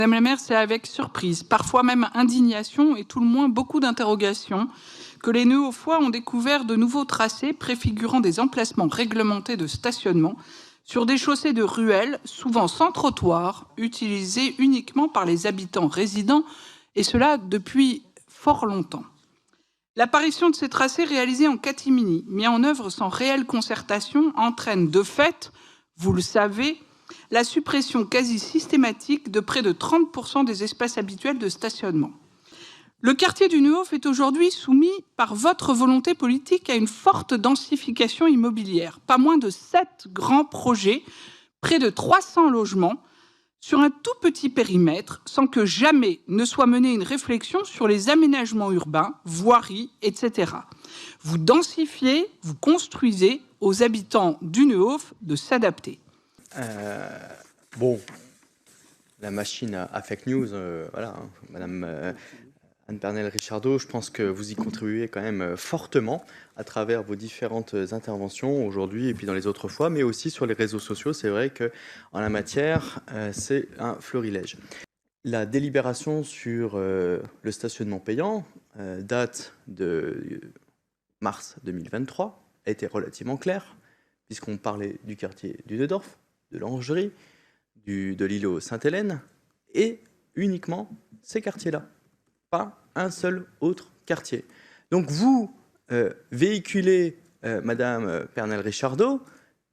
Madame la maire, c'est avec surprise, parfois même indignation et tout le moins beaucoup d'interrogations que les nœuds au foie ont découvert de nouveaux tracés préfigurant des emplacements réglementés de stationnement sur des chaussées de ruelles, souvent sans trottoir, utilisées uniquement par les habitants résidents, et cela depuis fort longtemps. L'apparition de ces tracés réalisés en catimini, mis en œuvre sans réelle concertation, entraîne de fait, vous le savez, la suppression quasi systématique de près de 30% des espaces habituels de stationnement. Le quartier du Neuhof est aujourd'hui soumis par votre volonté politique à une forte densification immobilière. Pas moins de 7 grands projets, près de 300 logements, sur un tout petit périmètre, sans que jamais ne soit menée une réflexion sur les aménagements urbains, voiries, etc. Vous densifiez, vous construisez aux habitants du Neuhof de s'adapter. Bon, la machine à fake news, voilà, hein, Madame Anne Pernelle-Richardot, je pense que vous y contribuez quand même fortement à travers vos différentes interventions aujourd'hui et puis dans les autres fois, mais aussi sur les réseaux sociaux. C'est vrai qu'en la matière, c'est un florilège. La délibération sur le stationnement payant date de mars 2023, a été relativement claire, puisqu'on parlait du quartier du Neudorf, de l'Orangerie, de l'îlot Sainte-Hélène, et uniquement ces quartiers-là. Pas un seul autre quartier. Donc vous véhiculez, Madame Pernelle-Richardot,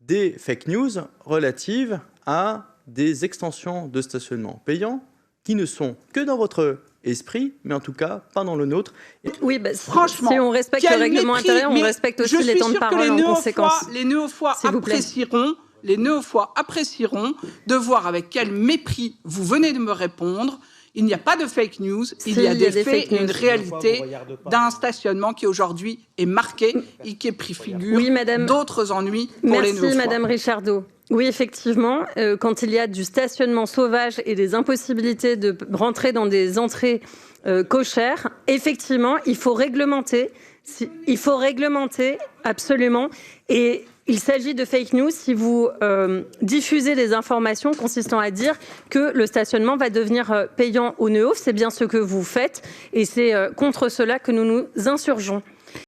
des fake news relatives à des extensions de stationnement payant qui ne sont que dans votre esprit, mais en tout cas pas dans le nôtre. Oui, bah, franchement, si on respecte le règlement intérieur, on respecte aussi les temps de parole en conséquence. Les Neuhofois apprécieront de voir avec quel mépris vous venez de me répondre. Il n'y a pas de fake news, il y a des faits et une réalité d'un stationnement qui aujourd'hui est marqué et qui préfigure d'autres ennuis pour les Neuhofois. Merci Madame Richardot. Oui, effectivement, quand il y a du stationnement sauvage et des impossibilités de rentrer dans des entrées cochères, effectivement, il faut réglementer. Il faut réglementer, absolument. Et il s'agit de fake news si vous diffusez des informations consistant à dire que le stationnement va devenir payant au Neuhof. C'est bien ce que vous faites et c'est contre cela que nous nous insurgeons.